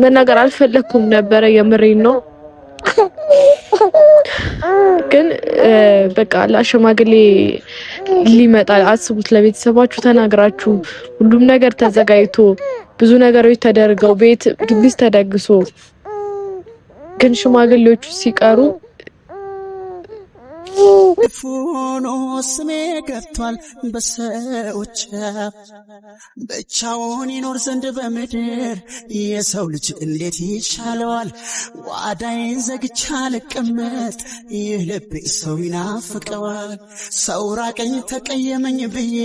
መናገር አልፈለኩም ነበር የምሬን ነው ግን በቃ ለሽማግሌ ሊመጣ አስቡት ለቤተሰባችሁ ተናግራችሁ ሁሉም ነገር ተዘጋጅቶ ብዙ ነገሮች ተደርገው ቤት ድግስ ተደግሶ ግን ሽማግሌዎቹ ሲቀሩ ፉኖ ስሜ ገብቷል በሰዎች ብቻውን ይኖር ዘንድ በምድር የሰው ልጅ እንዴት ይቻለዋል ጓዳዬን ዘግቼ ልቀመጥ ይህ ልቤ ሰው ይናፍቀዋል ሰው ራቀኝ ተቀየመኝ ብዬ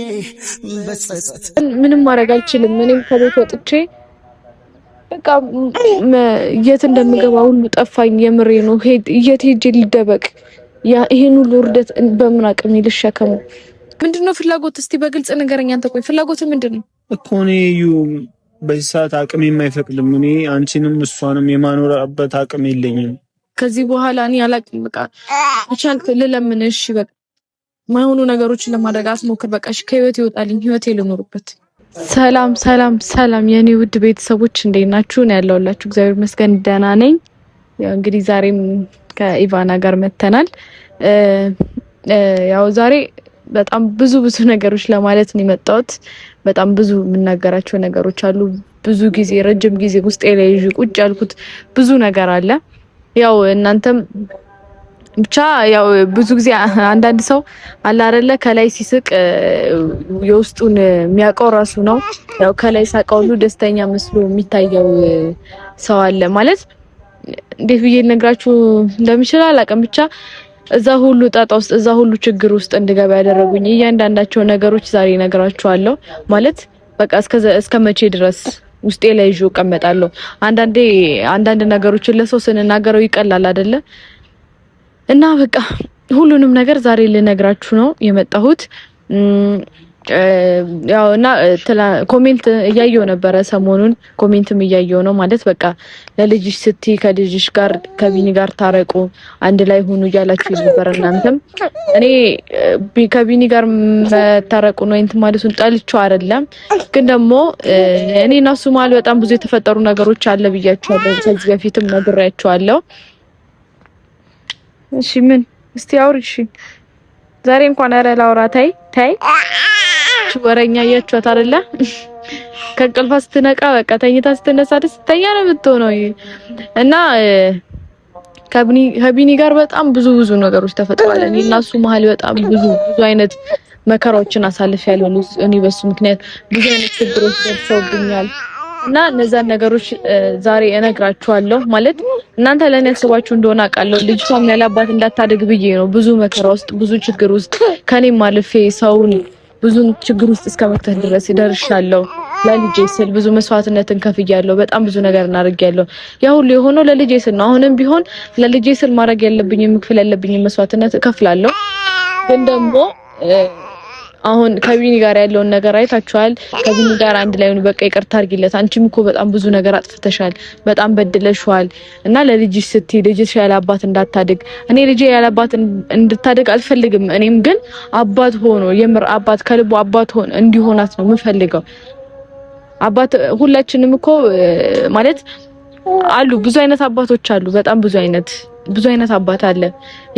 በጸጸት ምንም ማድረግ አልችልም እኔም ከቤት ወጥቼ በቃ የት እንደምገባ ሁሉ ጠፋኝ የምሬ ነው የት ሄጄ ልደበቅ ይሄን ሁሉ ውርደት በምን አቅም ይልሸከሙ ምንድነው ፍላጎት እስቲ በግልጽ ንገረኝ አንተ ቆይ ፍላጎት ምንድነው እኮ ነው በዚህ ሰዓት አቅም የማይፈቅድም እኔ አንቺንም እሷንም የማኖርበት አቅም የለኝም ከዚህ በኋላ እኔ አላቅም በቃ አቻልክ ልለምን እሺ በቃ ማይሆኑ ነገሮችን ለማድረግ አስሞክር በቃ እሺ ከህይወት ይወጣልኝ ህይወቴ ልኖርበት ሰላም ሰላም ሰላም የኔ ውድ ቤተሰቦች እንዴት ናችሁ ነው ያለውላችሁ እግዚአብሔር ይመስገን ደህና ነኝ ያው እንግዲህ ዛሬም ከኢቫና ጋር መተናል ያው ዛሬ በጣም ብዙ ነገሮች ለማለት ነው የመጣሁት በጣም ብዙ የምናገራቸው ነገሮች አሉ ብዙ ጊዜ ረጅም ጊዜ ውስጥ ላይ ቁጭ ያልኩት ብዙ ነገር አለ ያው እናንተም ብቻ ያው ብዙ ጊዜ አንዳንድ ሰው አለ አይደለ ከላይ ሲስቅ የውስጡን የሚያውቀው ራሱ ነው ያው ከላይ ሳቀውሉ ደስተኛ መስሎ የሚታየው ሰው አለ ማለት እንዴት ብዬ ልነግራችሁ እንደምችል አላውቅም ብቻ እዛ ሁሉ ጣጣ ውስጥ እዛ ሁሉ ችግር ውስጥ እንድገባ ያደረጉኝ እያንዳንዳቸው ነገሮች ዛሬ እነግራችኋለሁ ማለት በቃ እስከመቼ ድረስ ውስጤ ላይ ይዤ እቀመጣለሁ አንዳንድ ነገሮችን ለሰው ስንናገረው ይቀላል አይደለ እና በቃ ሁሉንም ነገር ዛሬ ልነግራችሁ ነው የመጣሁት ያው እና ኮሜንት እያየው ነበር ሰሞኑን ኮሜንትም እያየው ነው ማለት በቃ ለልጅሽ ስትይ ከልጅሽ ጋር ከቢኒ ጋር ታረቁ አንድ ላይ ሆኑ እያላችሁ ነበር እናንተም እኔ ከቢኒ ጋር መታረቁ ነው እንት ማለቱን ጠልቼው አይደለም ግን ደግሞ እኔና እሱ ማለት በጣም ብዙ የተፈጠሩ ነገሮች አለ ብያችኋለሁ ከዚህ በፊትም ነግሬያችኋለሁ እሺ ምን እስቲ አውሪሽ ዛሬ እንኳን አረ ላውራ ታይ ወረኛ ያያችኋት አይደለ ከእንቅልፏ ስትነቃ በቃ ተኝታ ስትነሳ ደስተኛ ነው የምትሆነው እና ከቢኒ ጋር በጣም ብዙ ነገሮች ተፈጥሯል እኔና እሱ መሀል በጣም ብዙ አይነት መከራዎችን አሳልፌያለሁ እኔ በሱ ምክንያት ብዙ አይነት ችግሮች ደርሰውብኛል እና እነዛን ነገሮች ዛሬ እነግራችኋለሁ ማለት እናንተ ለኔ ያስባችሁ እንደሆነ አውቃለሁ ልጅቷም ያላባት እንዳታደግ ብዬ ነው ብዙ መከራ ውስጥ ብዙ ችግር ውስጥ ከኔም ማለፌ ሰውን ብዙ ችግር ውስጥ እስከመክተት ድረስ ይደርሻለሁ ለልጄ ስል ብዙ መስዋዕትነትን ከፍያለሁ በጣም ብዙ ነገር እናርጋለሁ ያ ሁሉ የሆነው ለልጄ ስል ነው አሁንም ቢሆን ለልጄ ስል ማድረግ ያለብኝ መክፈል ያለብኝ መስዋዕትነት እከፍላለሁ ግን ደግሞ አሁን ከቢኒ ጋር ያለውን ነገር አይታችኋል ከቢኒ ጋር አንድ ላይ ነው በቃ ይቅርታ አድርጊለት አንቺም እኮ በጣም ብዙ ነገር አጥፍተሻል በጣም በድለሽዋል እና ለልጅሽ ስትይ ልጅሽ ያላባት እንዳታድግ እኔ ልጄ ያላባት እንድታድግ አልፈልግም እኔም ግን አባት ሆኖ የምር አባት ከልቡ አባት ሆኖ እንዲሆናት ነው የምፈልገው አባት ሁላችንም እኮ ማለት አሉ ብዙ አይነት አባቶች አሉ በጣም ብዙ አይነት አባት አለ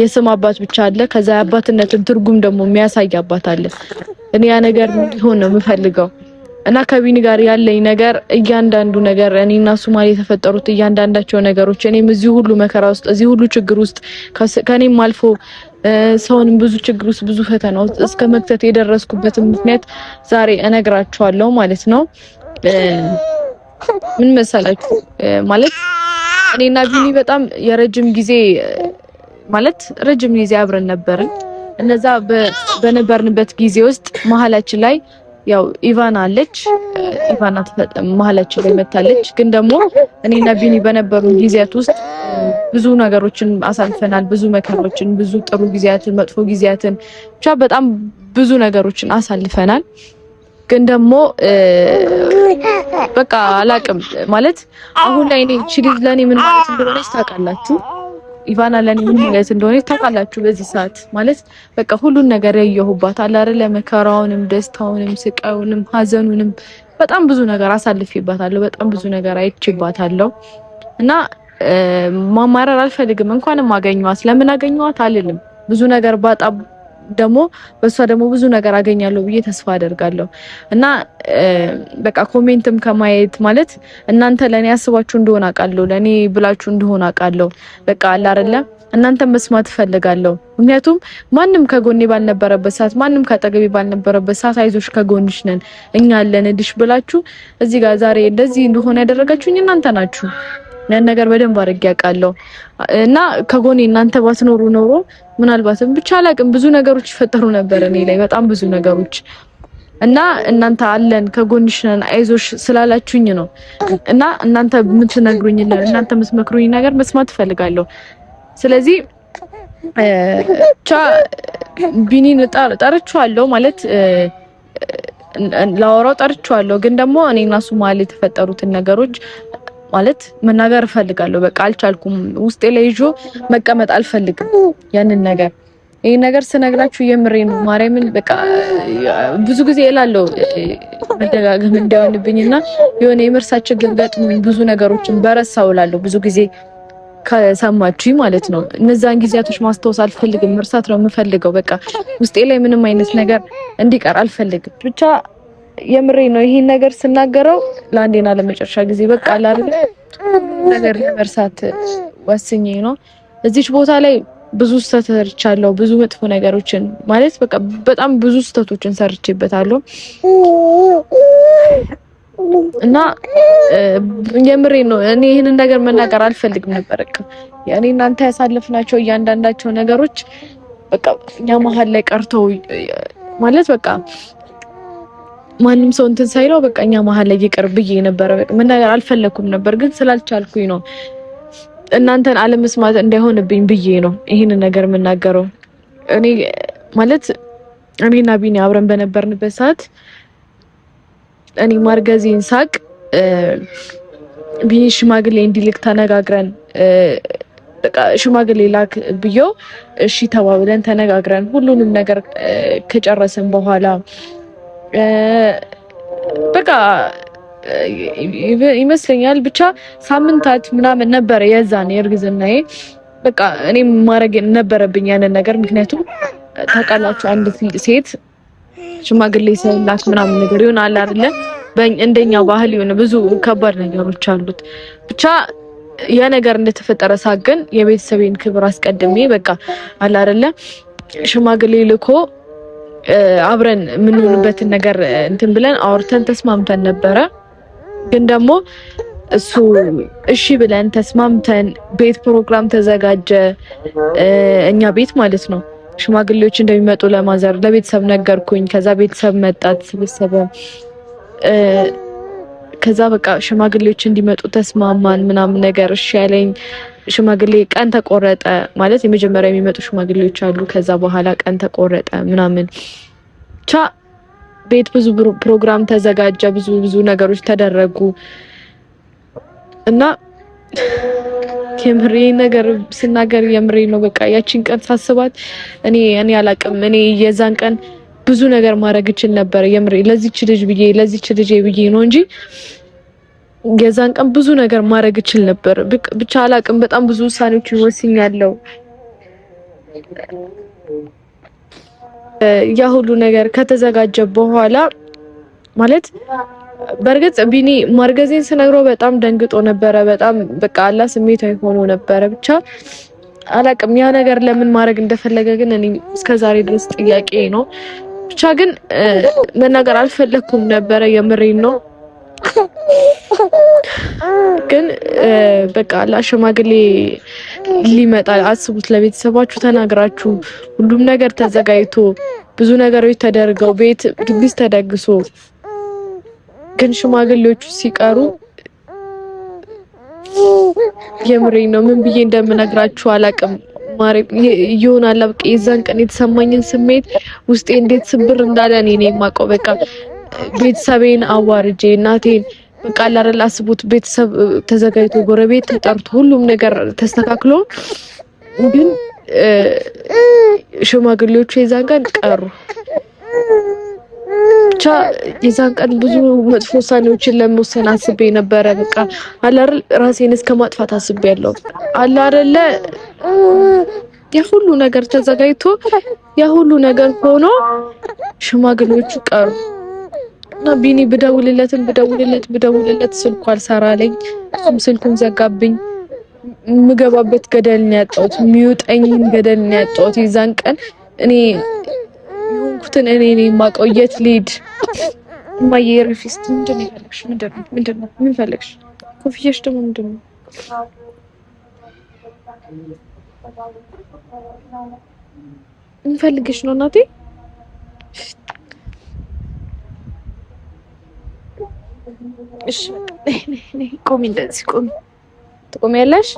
የስም አባት ብቻ አለ ከዛ አባትነትን ትርጉም ደግሞ የሚያሳይ አባት አለ እኔ ያ ነገር እንዲሆን ነው የምፈልገው እና ከቢኒ ጋር ያለኝ ነገር እያንዳንዱ ነገር እኔና እሱ ማለት የተፈጠሩት እያንዳንዳቸው ነገሮች እኔም እዚህ ሁሉ መከራ ውስጥ እዚህ ሁሉ ችግር ውስጥ ከኔም አልፎ ሰውንም ብዙ ችግር ውስጥ ብዙ ፈተና ውስጥ እስከ መክተት የደረስኩበት ምክንያት ዛሬ እነግራችኋለሁ ማለት ነው ምን መሰላችሁ ማለት እኔና ቢኒ በጣም የረጅም ጊዜ ማለት ረጅም ጊዜ አብረን ነበርን እነዛ በነበርንበት ጊዜ ውስጥ መሀላችን ላይ ያው ኢቫና አለች ኢቫና መሀላችን ላይ መታለች ግን ደግሞ እኔና ቢኒ በነበሩ ጊዜያት ውስጥ ብዙ ነገሮችን አሳልፈናል ብዙ መከራዎችን ብዙ ጥሩ ጊዜያትን መጥፎ ጊዜያትን ብቻ በጣም ብዙ ነገሮችን አሳልፈናል ግን ደግሞ በቃ አላቅም ማለት አሁን ላይ እኔ ቺሊዝ ለኔ ምን ማለት እንደሆነ ታውቃላችሁ ኢቫና ለኔ ምን ማለት እንደሆነ ታውቃላችሁ በዚህ ሰዓት ማለት በቃ ሁሉን ነገር ያየሁባት አለ አይደል መከራውንም ደስታውንም ስቃዩንም ሀዘኑንም በጣም ብዙ ነገር አሳልፌባታለሁ። በጣም ብዙ ነገር አይቼባታለሁ እና ማማረር አልፈልግም። እንኳንም አገኘኋት ለምን አገኘኋት አልልም። ብዙ ነገር ባጣ ደግሞ በሷ ደግሞ ብዙ ነገር አገኛለሁ ብዬ ተስፋ አደርጋለሁ እና በቃ ኮሜንትም ከማየት ማለት እናንተ ለኔ ያስባችሁ እንደሆነ አውቃለሁ፣ ለኔ ብላችሁ እንደሆነ አውቃለሁ። በቃ አለ አይደለ እናንተ መስማት ፈልጋለሁ። ምክንያቱም ማንም ከጎኔ ባልነበረበት ሰዓት፣ ማንም ከአጠገቤ ባልነበረበት ሰዓት አይዞሽ ከጎንሽ ነን እኛ አለንልሽ ብላችሁ እዚህ ጋር ዛሬ እንደዚህ እንደሆነ ያደረጋችሁኝ እናንተ ናችሁ። ያን ነገር በደንብ አድርጌ አውቃለሁ እና ከጎኔ እናንተ ባትኖሩ ኖሮ ምናልባትም ብቻ አላቅም ብዙ ነገሮች ይፈጠሩ ነበር እኔ ላይ በጣም ብዙ ነገሮች እና እናንተ አለን ከጎንሽ ነን አይዞሽ ስላላችሁኝ ነው እና እናንተ የምትነግሩኝ እናንተ የምትመክሩኝ ነገር መስማት ፈልጋለሁ። ስለዚህ ብቻ ቢኒን ጠርቼዋለሁ ማለት ላወራው ጠርቼዋለሁ፣ ግን ደግሞ እኔና እሱ መሀል የተፈጠሩትን ነገሮች ማለት መናገር እፈልጋለሁ። በቃ አልቻልኩም። ውስጤ ላይ ይዞ መቀመጥ አልፈልግም ያንን ነገር። ይሄን ነገር ስነግራችሁ የምሬን ነው ማርያምን። በቃ ብዙ ጊዜ እላለሁ መደጋገም እንዳይሆንብኝና የሆነ የመርሳት ችግር ገጥሞኝ ብዙ ነገሮችን በረሳው እላለሁ ብዙ ጊዜ ከሰማችሁኝ ማለት ነው። እነዛን ጊዜያቶች ማስታወስ አልፈልግም፣ መርሳት ነው የምፈልገው። በቃ ውስጤ ላይ ምንም አይነት ነገር እንዲቀር አልፈልግም። ብቻ የምሬ ነው። ይሄን ነገር ስናገረው ለአንዴና ለመጨረሻ ጊዜ በቃ አይደል ነገር ለመርሳት ወስኜ ነው። እዚች ቦታ ላይ ብዙ ስህተት ሰርቻለሁ፣ ብዙ መጥፎ ነገሮችን ማለት በቃ በጣም ብዙ ስህተቶችን ሰርቼበታለሁ እና የምሬ ነው። እኔ ይሄንን ነገር መናገር አልፈልግም ነበር። በቃ ያኔ እናንተ ያሳለፍናቸው እያንዳንዳቸው ነገሮች በቃ እኛ መሀል ላይ ቀርተው ማለት በቃ ማንም ሰው እንትን ሳይለው በቃ እኛ መሀል ላይ ይቅር ብዬ ነበር። በቃ መናገር አልፈለኩም ነበር፣ ግን ስላልቻልኩኝ ነው እናንተን አለመስማት እንዳይሆንብኝ ብዬ ነው ይሄንን ነገር የምናገረው። እኔ ማለት እኔና ቢኒ አብረን በነበርንበት ሰዓት እኔ ማርገዜን ሳቅ ቢኒ ሽማግሌ እንዲልክ ተነጋግረን በቃ ሽማግሌ ላክ ብየው እሺ ተባብለን ተነጋግረን ሁሉንም ነገር ከጨረሰን በኋላ በቃ ይመስለኛል ብቻ ሳምንታት ምናምን ነበር የዛን የእርግዝናዬ። በቃ እኔም ማድረግ ነበረብኝ ያንን ነገር፣ ምክንያቱም ታውቃላችሁ አንድ ሴት ሽማግሌ ሳይላክ ምናምን ነገር ይሆናል አይደለ? እንደኛ ባህል የሆነ ብዙ ከባድ ነገሮች አሉት። ብቻ ያ ነገር እንደተፈጠረ ሳገን የቤተሰቤን ክብር አስቀድሜ በቃ አለ አይደለ ሽማግሌ ልኮ አብረን የምንሆንበትን ነገር እንትን ብለን አውርተን ተስማምተን ነበረ። ግን ደግሞ እሱ እሺ ብለን ተስማምተን ቤት ፕሮግራም ተዘጋጀ፣ እኛ ቤት ማለት ነው። ሽማግሌዎች እንደሚመጡ ለማዘር ለቤተሰብ ነገርኩኝ። ከዛ ቤተሰብ መጣ ተሰበሰበ። ከዛ በቃ ሽማግሌዎች እንዲመጡ ተስማማን ምናምን ነገር እሺ ያለኝ ሽማግሌ ቀን ተቆረጠ። ማለት የመጀመሪያ የሚመጡ ሽማግሌዎች አሉ። ከዛ በኋላ ቀን ተቆረጠ ምናምን ብቻ ቤት ብዙ ፕሮግራም ተዘጋጀ፣ ብዙ ነገሮች ተደረጉ እና የምሬ ነገር ስናገር የምሬ ነው። በቃ ያቺን ቀን ሳስባት እኔ አላቅም። እኔ የዛን ቀን ብዙ ነገር ማድረግ እችል ነበር የምሬ ለዚች ልጅ ብዬ ነው እንጂ የዛን ቀን ብዙ ነገር ማድረግ እችል ነበር። ብቻ አላቅም። በጣም ብዙ ውሳኔዎችን ወስኛለሁ። ያ ሁሉ ነገር ከተዘጋጀ በኋላ ማለት በርግጥ ቢኒ ማርገዜን ስነግረው በጣም ደንግጦ ነበረ። በጣም በቃ አላ ስሜታዊ ሆኖ ነበረ። ብቻ አላቅም ያ ነገር ለምን ማድረግ እንደፈለገ ግን እኔ እስከዛሬ ድረስ ጥያቄ ነው። ብቻ ግን መናገር አልፈለኩም ነበረ የምሬን ነው። ግን በቃ ለሽማግሌ ሊመጣ አስቡት። ለቤተሰባችሁ ተናግራችሁ ሁሉም ነገር ተዘጋጅቶ ብዙ ነገሮች ተደርገው ቤት ድግስ ተደግሶ ግን ሽማግሌዎቹ ሲቀሩ የምሬን ነው ምን ብዬ እንደምነግራችሁ አላቅም። ይሆናል በቃ የዛን ቀን የተሰማኝን ስሜት ውስጤ እንዴት ስብር እንዳለ እኔ ነኝ የማውቀው። በቃ ቤተሰቤን አዋርጄ እናቴን በቃ አላረላ አስቡት። ቤተሰብ ተዘጋጅቶ ጎረቤት ተጠርቶ ሁሉም ነገር ተስተካክሎ ግን ሽማግሌዎቹ የዛን ቀን ቀሩ። ብቻ የዛን ቀን ብዙ መጥፎ ውሳኔዎችን ለመወሰን አስቤ ነበረ። በቃ አለ አይደል ራሴን እስከማጥፋት አስቤያለሁ። አለ አይደል ያ ሁሉ ነገር ተዘጋጅቶ ያ ሁሉ ነገር ሆኖ ሽማግሌዎቹ ቀሩ እና ቢኒ ብደውልለት ስልኩ አልሰራለኝ። እሱም ስልኩን ዘጋብኝ። ምገባበት ገደል ነው ያጣሁት። ሚውጠኝ ገደል ነው ያጣሁት። የዛን ቀን እኔ የሆንኩትን እኔ ማቆየት ሊድ ማየር ፊስት ምንድነው ምን ፈለግሽ? ኮፍያሽ ደግሞ ምንድነው? ምን ፈልገሽ ነው እናቴ? እሺ ቆሚ፣ እንደዚህ ቆሚ። ትቆሚያለሽ?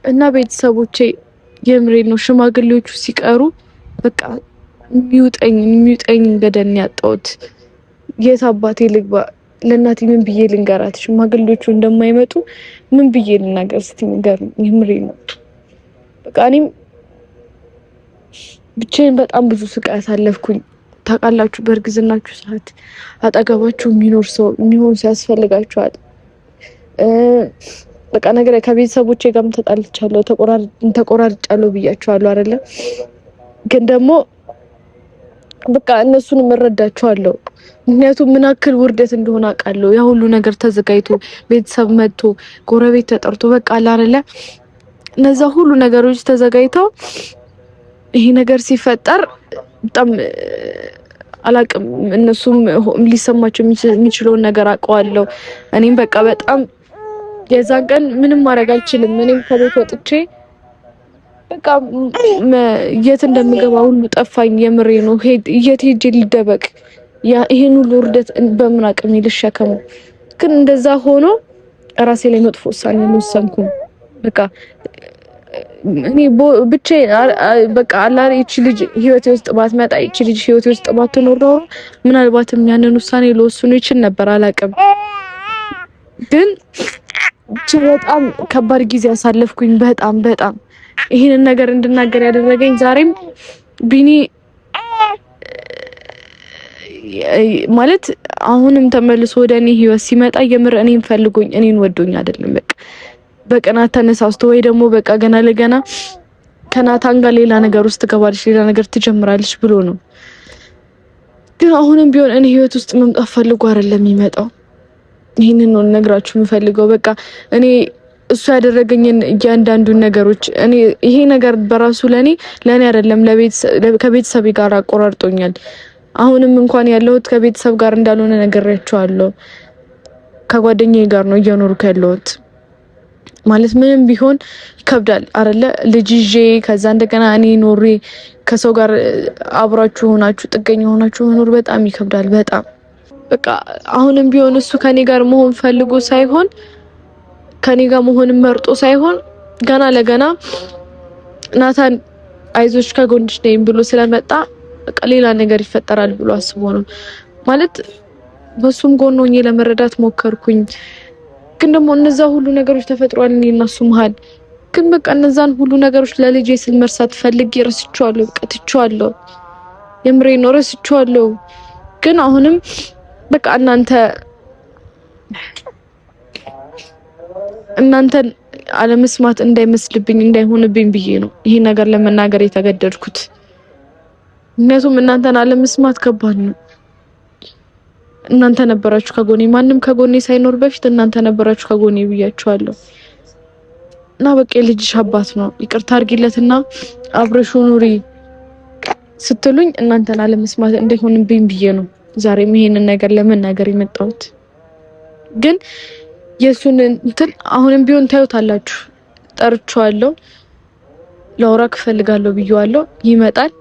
እና ቤተሰቦቼ የምሬ ነው ሽማግሌዎቹ ሲቀሩ በቃ የሚውጠኝ ገደል ነው ያጣሁት። የት አባቴ ልግባ? ለእናቴ ምን ብዬ ልንገራት? ሽማግሌዎቹ እንደማይመጡ ምን ብዬ ልናገር? እስቲ ንገሩኝ። የምሬ ነው በቃ እኔም ብቻዬን በጣም ብዙ ስቃይ አሳለፍኩኝ። ታውቃላችሁ በእርግዝናችሁ ሰዓት አጠገባችሁ የሚሆን ሰው ያስፈልጋችኋል። በቃ ነገር ከቤተሰቦቼ ጋርም ተጣልቻለሁ፣ ተቆራርጫለሁ ብያችኋለሁ አይደለ? ግን ደግሞ በቃ እነሱንም እረዳቸዋለሁ። ምክንያቱም ምን ያክል ውርደት እንደሆነ አውቃለሁ። ያ ሁሉ ነገር ተዘጋጅቶ ቤተሰብ መጥቶ ጎረቤት ተጠርቶ በቃ አይደለ? እነዛ ሁሉ ነገሮች ተዘጋጅተው ይሄ ነገር ሲፈጠር በጣም አላቅም። እነሱም ሊሰማቸው የሚችለውን ነገር አውቀዋለሁ። እኔም በቃ በጣም የዛን ቀን ምንም ማድረግ አልችልም። እኔም ከቤት ወጥቼ በቃ የት እንደምገባ ሁሉ ጠፋኝ። የምሬ ነው። የት ሄጄ ልደበቅ? ይሄን ሁሉ ውርደት በምን አቅሜ ልሸከሙ? ግን እንደዛ ሆኖ ራሴ ላይ መጥፎ ውሳኔ አልወሰንኩም። በቃ እኔ ብቻ በቃ አላሪ እቺ ልጅ ህይወቴ ውስጥ ባትመጣ እቺ ልጅ ህይወቴ ውስጥ ባትኖር ነው ምናልባትም ያንን ውሳኔ ልወስኑ ይችል ነበር። አላቅም። ግን በጣም ከባድ ጊዜ አሳለፍኩኝ። በጣም ይሄንን ነገር እንድናገር ያደረገኝ ዛሬም ቢኒ ማለት አሁንም ተመልሶ ወደ እኔ ህይወት ሲመጣ የምር እኔን ፈልጎኝ እኔን ወዶኝ አይደለም። በቅናት ተነሳስቶ ወይ ደግሞ በቃ ገና ለገና ከናታን ጋር ሌላ ነገር ውስጥ ትገባለች፣ ሌላ ነገር ትጀምራለች ብሎ ነው። ግን አሁንም ቢሆን እኔ ህይወት ውስጥ መምጣት ፈልጎ አይደለም የሚመጣው። ይሄንን ነው ነግራችሁ የምፈልገው። በቃ እኔ እሱ ያደረገኝን እያንዳንዱን ነገሮች እኔ ይሄ ነገር በራሱ ለኔ አይደለም ከቤተሰቤ ጋር አቆራርጦኛል። አሁንም እንኳን ያለሁት ከቤተሰብ ጋር እንዳልሆነ ነግሬያቸዋለሁ። ከጓደኛዬ ጋር ነው እየኖርኩ ያለሁት። ማለት ምንም ቢሆን ይከብዳል አይደለ? ልጅ ይዤ ከዛ እንደገና እኔ ኖሬ ከሰው ጋር አብራችሁ ሆናችሁ ጥገኛ ሆናችሁ መኖር በጣም ይከብዳል። በጣም በቃ አሁንም ቢሆን እሱ ከኔ ጋር መሆን ፈልጎ ሳይሆን ከኔ ጋር መሆን መርጦ ሳይሆን ገና ለገና ናታን አይዞሽ ከጎንሽ ነኝ ብሎ ስለመጣ በቃ ሌላ ነገር ይፈጠራል ብሎ አስቦ ነው። ማለት በሱም ጎን ሆኜ ለመረዳት ሞከርኩኝ። ግን ደግሞ እነዛ ሁሉ ነገሮች ተፈጥሯል እኔና እሱ መሀል። ግን በቃ እነዛን ሁሉ ነገሮች ለልጄ ስል መርሳት ፈልጌ ረስቼዋለሁ። በቃ ትቼዋለሁ። የምሬ ነው ረስቼዋለሁ። ግን አሁንም በቃ እናንተን አለመስማት እንዳይመስልብኝ እንዳይሆንብኝ ብዬ ነው ይሄ ነገር ለመናገር የተገደድኩት። ምክንያቱም እናንተን አለመስማት ከባድ ነው። እናንተ ነበራችሁ ከጎኔ፣ ማንም ከጎኔ ሳይኖር በፊት እናንተ ነበራችሁ ከጎኔ ብያችኋለሁ። እና በቃ የልጅሽ አባት ነው ይቅርታ አድርጊለትና አብረሹ ኑሪ ስትሉኝ እናንተን አለመስማት እንዳይሆንብኝ ብዬ ነው ዛሬም ይሄንን ነገር ለመናገር የመጣሁት። ግን የሱን እንትን አሁንም ቢሆን ታዩታላችሁ። ጠርቼዋለሁ፣ ላውራ እፈልጋለሁ ብዬዋለሁ። ይመጣል።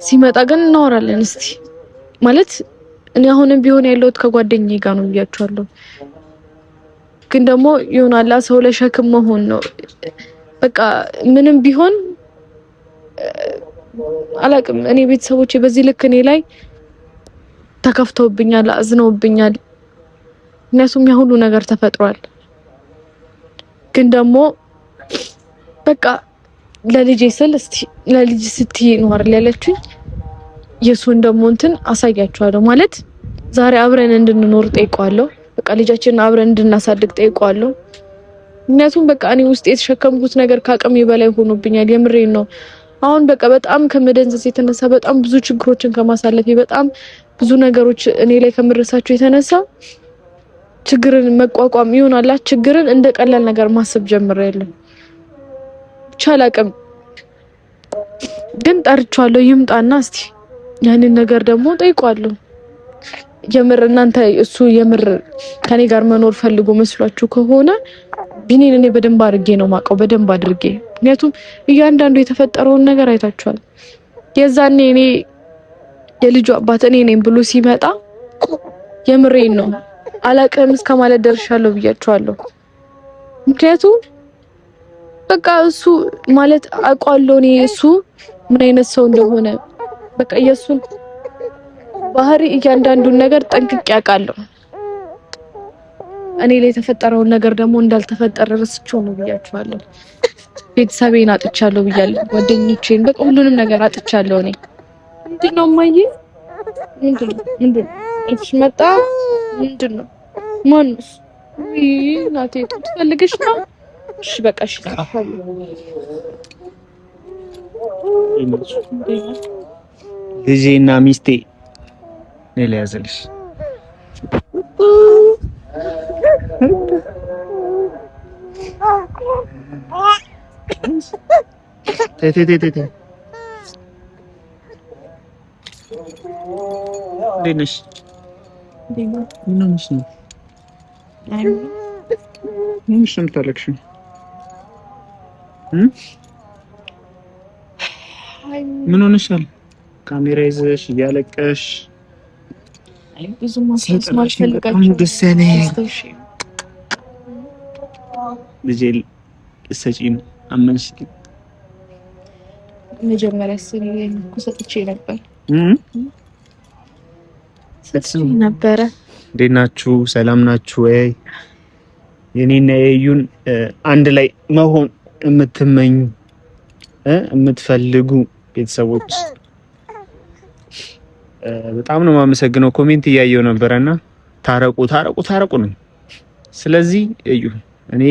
ሲመጣ ግን እናወራለን። እስቲ ማለት እኔ አሁንም ቢሆን ያለሁት ከጓደኛዬ ጋር ነው ብያችኋለሁ። ግን ደግሞ ይሆናል ሰው ለሸክም መሆን ነው። በቃ ምንም ቢሆን አላቅም። እኔ ቤተሰቦቼ በዚህ ልክ እኔ ላይ ተከፍተውብኛል፣ አዝነውብኛል። ምክንያቱም ያ ሁሉ ነገር ተፈጥሯል። ግን ደግሞ በቃ ለልጄ ስል እስቲ ለልጅ ስትይ ነው አይደል ያለችኝ። የሱን ደግሞ እንትን አሳያችኋለሁ ማለት ዛሬ አብረን እንድንኖር ጠይቀዋለሁ። በቃ ልጃችንን አብረን እንድናሳድግ ጠይቀዋለሁ። ምክንያቱም በቃ እኔ ውስጥ የተሸከምኩት ነገር ከአቅሜ በላይ ሆኖብኛል። የምሬን ነው። አሁን በቃ በጣም ከመደንዘዝ የተነሳ በጣም ብዙ ችግሮችን ከማሳለፌ በጣም ብዙ ነገሮች እኔ ላይ ከምረሳቸው የተነሳ ችግርን መቋቋም ይሆናል። ችግርን እንደ ቀላል ነገር ማሰብ ጀምሬያለሁ። ብቻ አላቅም ግን ጠርቻለሁ ይምጣና እስቲ ያንን ነገር ደግሞ ጠይቋለሁ። የምር እናንተ እሱ የምር ከኔ ጋር መኖር ፈልጎ መስሏችሁ ከሆነ ቢኒን እኔ በደንብ አድርጌ ነው ማቀው በደንብ አድርጌ። ምክንያቱም እያንዳንዱ የተፈጠረውን ነገር አይታችኋል። የዛኔ እኔ የልጁ አባት እኔ ነኝ ብሎ ሲመጣ የምሬን ነው አላቅም እስከማለት ደርሻለሁ ብያችኋለሁ። ምክንያቱም በቃ እሱ ማለት አውቃለሁ እኔ እሱ ምን አይነት ሰው እንደሆነ በቃ የሱን ባህሪ እያንዳንዱን ነገር ጠንቅቄ አውቃለሁ። እኔ ላይ የተፈጠረውን ነገር ደግሞ እንዳልተፈጠረ ረስቼው ነው ብያችኋለሁ። ቤተሰቤን አጥቻለሁ ብያለሁ። ጓደኞቼን በቃ ሁሉንም ነገር አጥቻለሁ። እኔ ምንድነው ማየ ምንድነው እሺ መጣ ምንድነው ማንስ ናቴ ትፈልግሽ ነው? እሺ በቃ እሺ ልጄና ሚስቴ ሌላ ያዘልሽ ቴቴቴቴ ደነሽ ምን ሆነሽ ነው? ምንሽ ነው የምታለቅሽው? ምን ሆነሻል? ካሜራ ይዘሽ እያለቀሽ ብዙ ማስማል ፈልጋችሁ ደስ ያለኝ ልጄ ሰጪን አመንሽ? መጀመሪያ ስለኝ ሰጥቼ ነበር ሰጥቼ ነበር። እንዴት ናችሁ? ሰላም ናችሁ ወይ? የኔና የዩን አንድ ላይ መሆን የምትመኙ የምትፈልጉ ቤተሰቦች በጣም ነው የማመሰግነው። ኮሜንት እያየው ነበርና ታረቁ ታረቁ ታረቁ ነው። ስለዚህ እዩ እኔ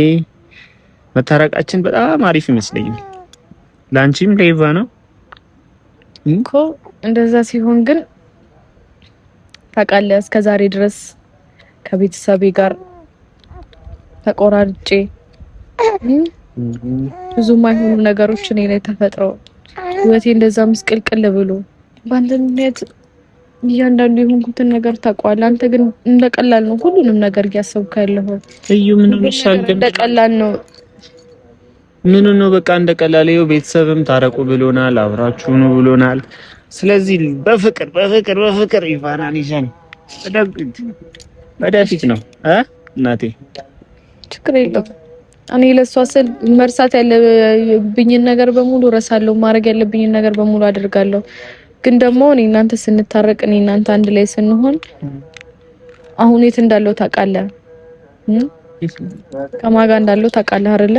መታረቃችን በጣም አሪፍ ይመስለኛል። ላንቺም ለይቫ ነው እኮ እንደዛ ሲሆን ግን ታውቃለህ እስከ ዛሬ ድረስ ከቤተሰቤ ጋር ተቆራርጬ ብዙ ማይሆኑ ነገሮች እኔ ላይ ተፈጥረው ህይወቴ እንደዛ ምስቅልቅል ብሎ ባንተ ምክንያት እያንዳንዱ የሆንኩትን ነገር ታውቀዋለህ። አንተ ግን እንደቀላል ነው ሁሉንም ነገር እያሰብክ ያለኸው። እዩ ምን ሆነሻል? እንደቀላል ነው ምን ነው በቃ እንደቀላል ይኸው ቤተሰብም ታረቁ ብሎናል፣ አብራችሁ ነው ብሎናል። ስለዚህ በፍቅር ኢቫናን ይዘን ወደፊት ነው እናቴ ችግር የለውም። እኔ ለሷ ስል መርሳት ያለብኝን ነገር በሙሉ ረሳለሁ፣ ማድረግ ያለብኝን ነገር በሙሉ አደርጋለሁ። ግን ደግሞ እኔ እናንተ ስንታረቅ እኔ እናንተ አንድ ላይ ስንሆን አሁን የት እንዳለው ታውቃለህ? ከማጋ እንዳለው ታውቃለህ አይደለ?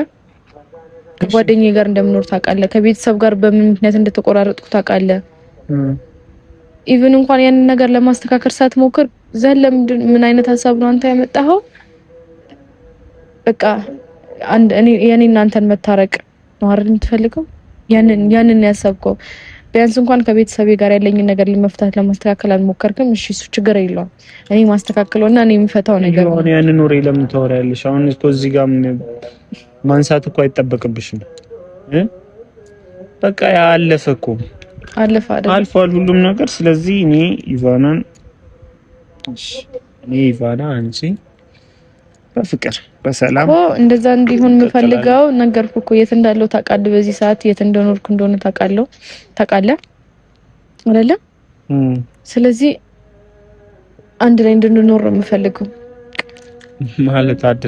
ከጓደኛዬ ጋር እንደምኖር ታውቃለህ። ከቤተሰብ ጋር በምን ምክንያት እንደተቆራረጥኩ ታውቃለህ። ኢቭን እንኳን ያንን ነገር ለማስተካከል ሳትሞክር ዘለም ምን አይነት ሐሳብ ነው አንተ ያመጣኸው? በቃ እኔ የኔና አንተን መታረቅ ነው አይደል የምትፈልገው? ያንን ያሰብከው ቢያንስ እንኳን ከቤተሰቤ ጋር ያለኝን ነገር ለማስተካከል አልሞከርክም። እሺ እሱ ችግር የለውም። እኔ ማስተካከለውና እኔ የምፈታው ነገር ነው። ያንን ወሬ ለምን ታወሪያለሽ? አሁን እኮ እዚህ ጋር ማንሳት እኮ አይጠበቅብሽም። በቃ ያለፈ እኮ አለፈ አይደል? አልፏል ሁሉም ነገር። ስለዚህ እኔ ኢቫና አንቺ በፍቅር በሰላም እንደዛ እንዲሆን የምፈልገው ነገርኩህ እኮ የት እንዳለው ታውቃለህ። በዚህ ሰዓት የት እንደኖርኩ እንደሆነ ታውቃለህ አይደለ? ስለዚህ አንድ ላይ እንድንኖር ነው የምፈልገው። ማለት አንድ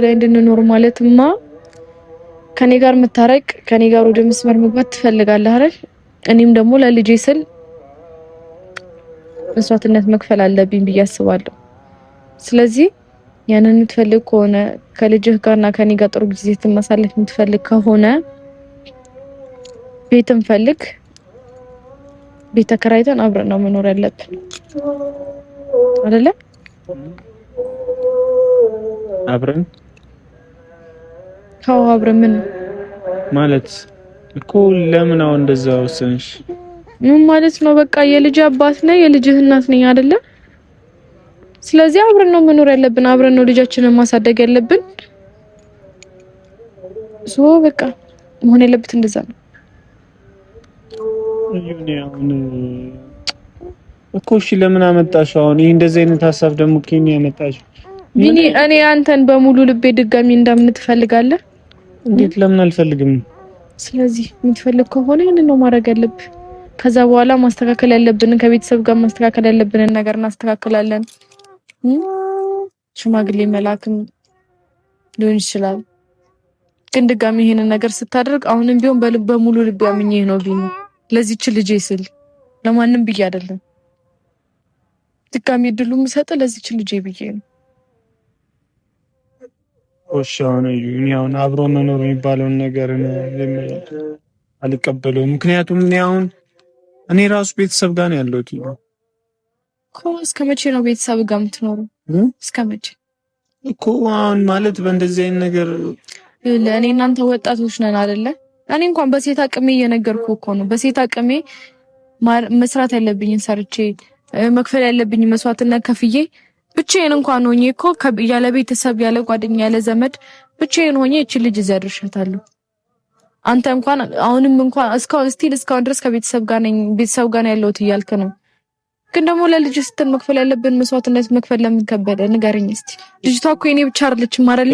ላይ እንድንኖር ማለትማ ከኔ ጋር መታረቅ፣ ከኔ ጋር ወደ መስመር መግባት ትፈልጋለህ አይደል? እኔም ደግሞ ለልጄ ስል መስዋዕትነት መክፈል አለብኝ ብዬ አስባለሁ። ስለዚህ ያንን የምትፈልግ ከሆነ ከልጅህ ጋርና ከኔ ጋር ጥሩ ጊዜ ማሳለፍ የምትፈልግ ከሆነ ቤትም ፈልግ ቤት ተከራይተን አብረን ነው መኖር ያለብን አይደለ? አብረን አብረን ምን ማለት እኮ ለምን አሁን እንደዛ ወሰንሽ? ምን ማለት ነው? በቃ የልጅ አባት ነኝ የልጅህ እናት ነኝ አይደለ? ስለዚህ አብረን ነው መኖር ያለብን፣ አብረን ነው ልጃችንን ማሳደግ ያለብን። በቃ መሆን ያለበት እንደዛ ነው። እኮ እሺ ለምን አመጣሽ አሁን ይሄ እንደዚህ አይነት ሐሳብ ደግሞ ከኔ ያመጣሽ? ቢኒ እኔ አንተን በሙሉ ልቤ ድጋሚ እንደምን ትፈልጋለህ? እንዴት ለምን አልፈልግም? ስለዚህ የምትፈልግ ከሆነ ይሄንን ነው ማድረግ ያለብህ። ከዛ በኋላ ማስተካከል ያለብንን ከቤተሰብ ጋር ማስተካከል ያለብንን ነገር እናስተካክላለን። ሽማግሌ መላክም ሊሆን ይችላል። ግን ድጋሚ ይሄንን ነገር ስታደርግ አሁንም ቢሆን በሙሉ ልቤ አምኜ ነው ቢኒ፣ ለዚህች ልጄ ስል ለማንም ብዬ አይደለም። ድጋሚ እድሉ የምሰጥ ለዚህች ልጄ ብዬ ነው። አሁን አብሮ መኖር የሚባለውን ነገር አልቀበለውም። ምክንያቱም እኔ ራሱ ቤተሰብ ጋር ነው ያለሁት እኮ። እስከ መቼ ነው ቤተሰብ ጋር የምትኖሩ? እስከ መቼ እኮ አሁን ማለት በእንደዚህ አይነት ነገር ለእኔ እናንተ ወጣቶች ነን አይደለ? እኔ እንኳን በሴት አቅሜ እየነገርኩ እኮ ነው። በሴት አቅሜ መስራት ያለብኝን ሰርቼ መክፈል ያለብኝ መስዋዕትነት ከፍዬ ብቻዬን እንኳን ሆኜ እኮ ያለ ቤተሰብ ያለ ጓደኛ ያለ ዘመድ ብቻዬን ሆኜ እቺ ልጅ እዚያ አድርሻታለሁ። አንተ እንኳን አሁንም እንኳን እስካሁን ድረስ ከቤተሰብ ጋር ነኝ፣ ቤተሰብ ጋር ነው ያለሁት እያልክ ነው። ግን ደግሞ ለልጅ ስትል መክፈል ያለብን መስዋዕትነት መክፈል ለምን ከበደ? ንገረኝ እስቲ። ልጅቷ እኮ የኔ ብቻ አይደለችም አይደል?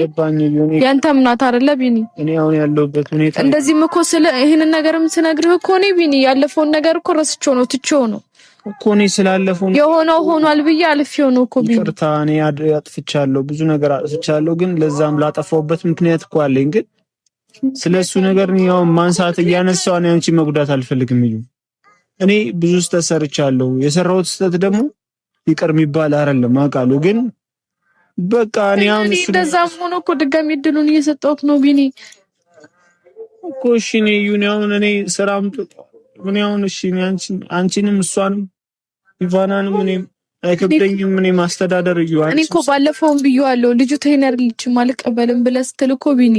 ያንተም ናት አይደለ ቢኒ? እኔ አሁን ያለሁበት ሁኔታ እንደዚህም እኮ ይሄንን ነገርም ስነግርህ እኮ እኔ ቢኒ ያለፈውን ነገር እኮ ረስቼው ነው ትቼው ነው እኮ እኔ ስላለፈው የሆነው ሆኗል ብዬ አልፌው ነው እኮ ቢኒ። ይቅርታ እኔ አጥፍቻለሁ፣ ብዙ ነገር አጥፍቻለሁ። ግን ለዛም ላጠፋውበት ምክንያት እኮ አለኝ። ግን ስለሱ ነገር ነው ማንሳት እያነሳው ነው አንቺ መጉዳት አልፈልግም። እኔ ብዙ ስህተት ሰርቻለሁ። የሰራሁት ስህተት ደግሞ ይቅር የሚባል አይደለም አውቃለሁ። ግን በቃ እኔ አሁን እንደዛም ሆኖ እኮ ድጋሚ እድሉን እየሰጠሁት ነው ቢኒ እኮ። እሺ እኔ ስራም ምን እሺ አንቺንም እሷንም ኢቫናንም እኔም አይከብደኝም። እኔ ማስተዳደር እኔ እኮ ባለፈውም ብዬዋለሁ። ልጁ ትሄነር ልጅ አልቀበልም ብለህ ስትል እኮ ቢኒ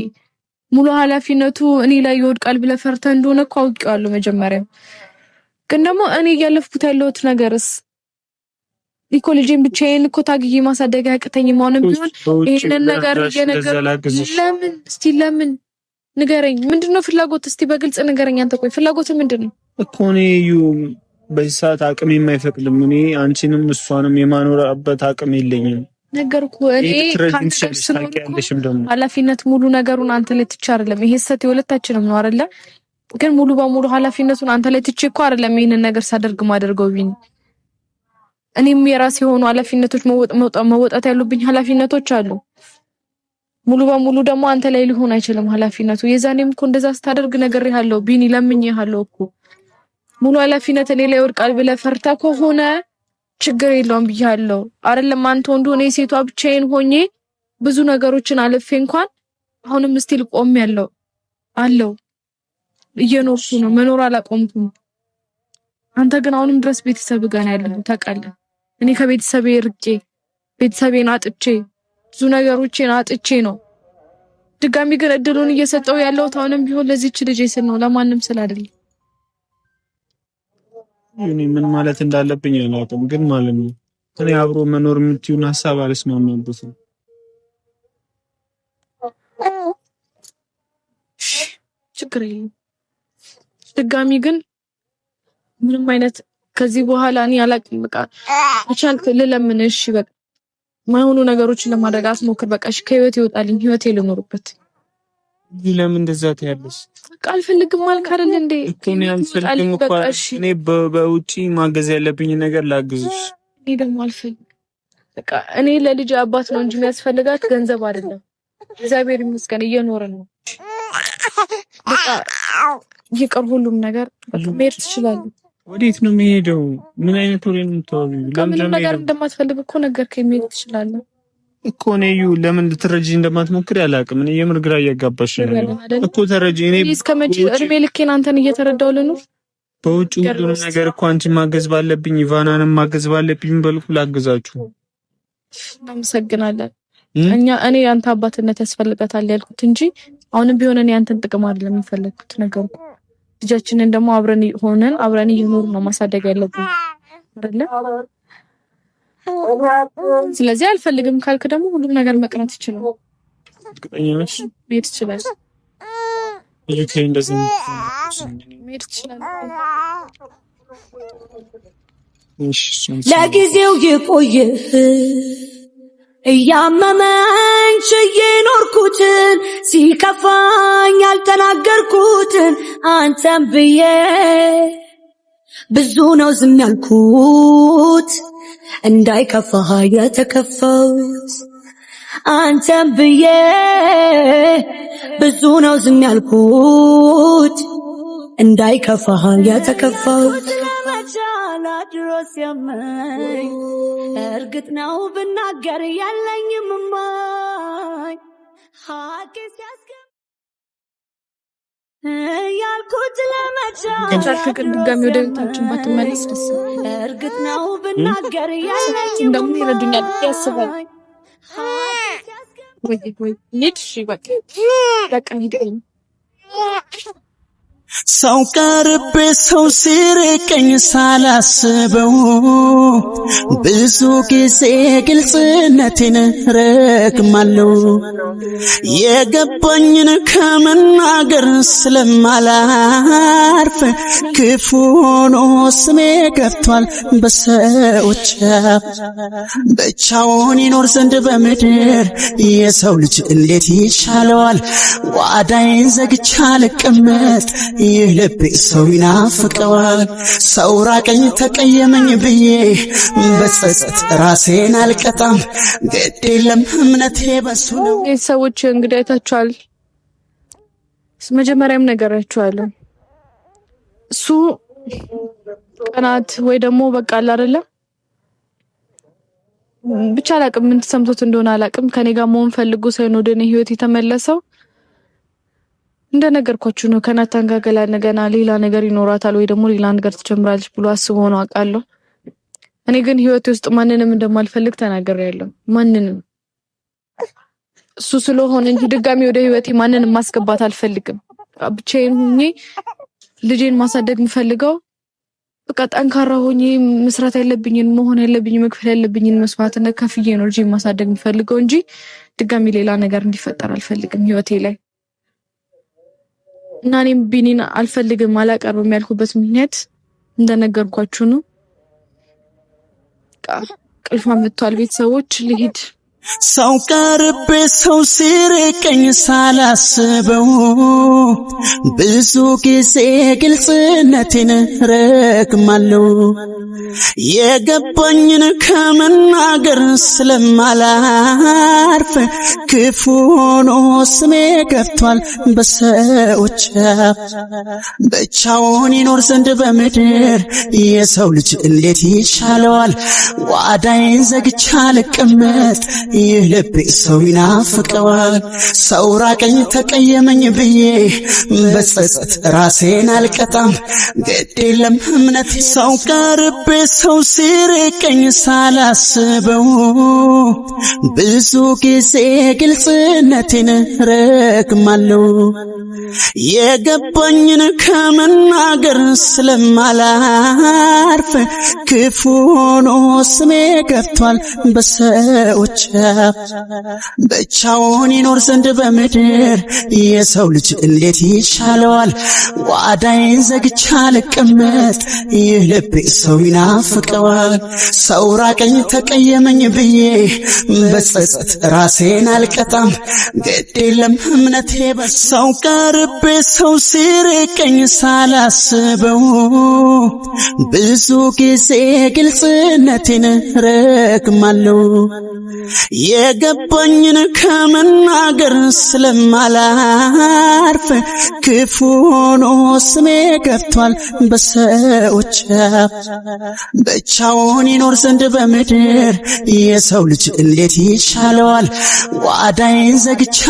ሙሉ ኃላፊነቱ እኔ ላይ ይወድቃል ብለህ ፈርተህ እንደሆነ እኮ አውቄዋለሁ መጀመሪያ። ግን ደግሞ እኔ እያለፍኩት ያለሁት ነገርስ እኮ ልጄን ብቻዬን እኮ ታግዬ ማሳደግ አያቅተኝም። አሁንም ቢሆን ይሄንን ነገር ለምን ንገረኝ። ምንድነው ፍላጎት? እስቲ በግልጽ ንገረኝ። አንተ ቆይ ፍላጎት ምንድነው? እኮ እኔ በዚህ ሰዓት አቅም የማይፈቅድም። እኔ አንቺንም እሷንም የማኖርበት አቅም የለኝም። ነገርኩ እኔ ኃላፊነት ሙሉ ነገሩን አንተ ላይ ትቼ አይደለም። ይሄ ሰት የሁለታችንም ነው አይደለ? ግን ሙሉ በሙሉ ኃላፊነቱን አንተ ላይ ትቼ እኮ አይደለም ይሄንን ነገር ሳደርግ ማደርገው ቢኒ። እኔም የራሴ የሆኑ ኃላፊነቶች መወጣት ያሉብኝ ኃላፊነቶች አሉ። ሙሉ በሙሉ ደግሞ አንተ ላይ ሊሆን አይችልም ኃላፊነቱ። የዛኔም እኮ እንደዛ ስታደርግ ነግሬሃለሁ ቢኒ፣ ለምኜሃለሁ እኮ ሙሉ ኃላፊነት እኔ ላይ ወድቃል ብለህ ፈርተህ ከሆነ ችግር የለውም ብያለሁ አይደለም? አንተ ወንዱ እኔ ሴቷ ብቻዬን ሆኜ ብዙ ነገሮችን አልፌ እንኳን አሁንም ስቲል ቆሜያለሁ አለው እየኖርኩ ነው፣ መኖር አላቆምኩም። አንተ ግን አሁንም ድረስ ቤተሰብ ጋር ያለህ ታውቃለህ። እኔ ከቤተሰቤ ርቄ ቤተሰቤን አጥቼ ብዙ ነገሮችን አጥቼ ነው ድጋሚ ግን እድሉን እየሰጠው ያለው አሁንም ቢሆን ለዚህች ልጅ ስል ነው፣ ለማንም ስል አይደለም። እኔ ምን ማለት እንዳለብኝ አላውቅም፣ ግን ማለት ነው እኔ አብሮ መኖር የምትዩን ሐሳብ አልስማማበትም። ችግር የለም። ድጋሚ ግን ምንም አይነት ከዚህ በኋላ እኔ አላውቅም። በቃ አቻልክ ልለምን። እሺ በቃ ማይሆኑ ነገሮችን ለማድረግ አስሞክር። በቃ እሺ ከህይወት ይወጣልኝ፣ ህይወቴ ልኖርበት። ለምን እንደዛ ታያለሽ? በቃ አልፈልግም ማለት አይደል እንዴ? እኔ አልፈልግም እኮ እኔ በውጪ ማገዝ ያለብኝ ነገር ላግዝሽ። እኔ ደግሞ አልፈልግም። በቃ እኔ ለልጅ አባት ነው እንጂ የሚያስፈልጋት ገንዘብ አይደለም። እግዚአብሔር ይመስገን እየኖርን ነው። በቃ ይቅር ሁሉም ነገር። በቃ መሄድ ትችላለህ። ወዴት ነው የሚሄደው? ምን አይነት ወሬ ነው የምታወሪው? ለምን ነገር እንደማትፈልግ እኮ ነገርከኝ። መሄድ ትችላለህ። እኮ ነዩ ለምን ልትረጂ እንደማትሞክር ያላቅም እኔ የምር ግራ እያጋባሽ ነው እኮ ተረጂ እኔ እስከመቼ እድሜ ልኬን አንተን እየተረዳው ልኑር በውጭ ሁሉንም ነገር እኮ አንቺ ማገዝ ባለብኝ ኢቫናንም ማገዝ ባለብኝ በልኩ ላግዛችሁ አመሰግናለሁ እኔ አንተ አባትነት ያስፈልጋታል ያልኩት እንጂ አሁንም ቢሆን እኔ አንተን ጥቅም አይደለም የፈለኩት ነገር ልጃችንን ደግሞ አብረን እየኖር ነው ማሳደግ ያለብን አይደለ ስለዚህ አልፈልግም ካልክ ደግሞ ሁሉም ነገር መቅረት ይችላል እርግጠኛሽ ቤት ይችላል ይሄ እንደዚህ ቤት ይችላል ለጊዜው ይቆይ እያመመኝ የኖርኩትን ሲከፋኝ ያልተናገርኩትን አንተም ብዬ ብዙ ነው ዝም ያልኩት እንዳይከፋህ የተከፋሁት አንተም ብዬ ብዙ ነው ዝም ያልኩት እንዳይከፋህ የተከፋሁት ለመቻል ድሮስ ያመኝ እርግጥ ነው ብናገር ያለኝም ማይ ሀቅ ሲያስገብ ያልኩት ለመቻል ድጋሚ ወደ ቤታችን ባትመለስ ደስ እርግጥ ነው ብናገር ያለኝም እንደውም ይረዱኛል ያስባል ወይ ኒድ በቃ ሂደኝ ሰው ቀርቤ ሰው ሲርቀኝ ሳላስበው ብዙ ጊዜ ግልጽነቴን ረግማለሁ የገባኝን ከመናገር ስለማላርፍ ክፉ ሆኖ ስሜ ገብቷል በሰዎች ብቻውን ይኖር ዘንድ በምድር የሰው ልጅ እንዴት ይሻለዋል ጓዳዬን ዘግቼ አልቀመጥ ይህ ልቤ ሰው ይናፍቀዋል ሰው ራቀኝ ተቀየመኝ ብዬ በጸጸት ራሴን አልቀጣም ግድ የለም እምነቴ በሱ ነው ሰዎች እንግዲህ አይታችኋል መጀመሪያም ነገራችኋለሁ እሱ ቀናት ወይ ደግሞ በቃ አይደለ ብቻ አላቅም ምን ተሰምቶት እንደሆነ አላቅም ከኔ ጋር መሆን ፈልጎ ሳይሆን ወደ እኔ ህይወት የተመለሰው እንደነገርኳችሁ ነው ከናታን ጋር ገና ሌላ ነገር ይኖራታል ወይ ደግሞ ሌላ ነገር ትጀምራለች ብሎ አስቦ ነው አውቃለሁ እኔ ግን ህይወቴ ውስጥ ማንንም እንደማልፈልግ ተናግሬያለሁ ማንንም እሱ ስለሆነ እንጂ ድጋሚ ወደ ህይወቴ ማንንም ማስገባት አልፈልግም ብቻዬን ሆኜ ልጄን ማሳደግ የምፈልገው በቃ ጠንካራ ሆኜ መስራት ያለብኝን መሆን ያለብኝ መክፈል ያለብኝን መስዋዕትነት ከፍዬ ነው ልጄን ማሳደግ የምፈልገው እንጂ ድጋሚ ሌላ ነገር እንዲፈጠር አልፈልግም ህይወቴ ላይ እና እኔም ቢኒን አልፈልግም አላቀርብም ያልኩበት ምክንያት እንደነገርኳችሁ ነው ቅልፋ መጥቷል ቤተሰቦች ልሂድ ሰው ቀርቤ ሰው ሲርቀኝ ሳላስበው ብዙ ጊዜ ግልጽነቴን ረግማለሁ የገባኝን ከመናገር ስለማላርፍ ክፉ ሆኖ ስሜ ገብቷል በሰዎች ብቻውን ይኖር ዘንድ በምድር የሰው ልጅ እንዴት ይሻለዋል ጓዳዬን ዘግቼ አልቀመጥ ይህ ልቤ ሰው ይናፍቀዋል ሰው ራቀኝ ተቀየመኝ ብዬ በጸጸት ራሴን አልቀጣም ግድ የለም እምነቴ ሰው ቀርቤ ሰው ሲርቀኝ ሳላስበው ብዙ ጊዜ ግልጽነቴን ረግማለሁ የገባኝን ከመናገር ስለማላርፍ ክፉ ሆኖ ስሜ ገብቷል በሰዎች ብቻውን ይኖር ዘንድ በምድር የሰው ልጅ እንዴት ይሻለዋል ጓዳዬን ዘግቼ አልቀመጥ ይህ ልቤ ሰው ይናፍቀዋል ሰው ራቀኝ ተቀየመኝ ብዬ በጸጸት ራሴን አልቀጣም ግድ የለም እምነቴ በሰው ቀርቤ ሰው ሲርቀኝ ሳላስበው ብዙ ጊዜ ግልጽነቴን ረግማለሁ የገባኝን ከመናገር ስለማላርፍ ክፉ ሆኖ ስሜ ገብቷል በሰዎች ብቻውን ይኖር ዘንድ በምድር የሰው ልጅ እንዴት ይሻለዋል ጓዳዬን ዘግቻ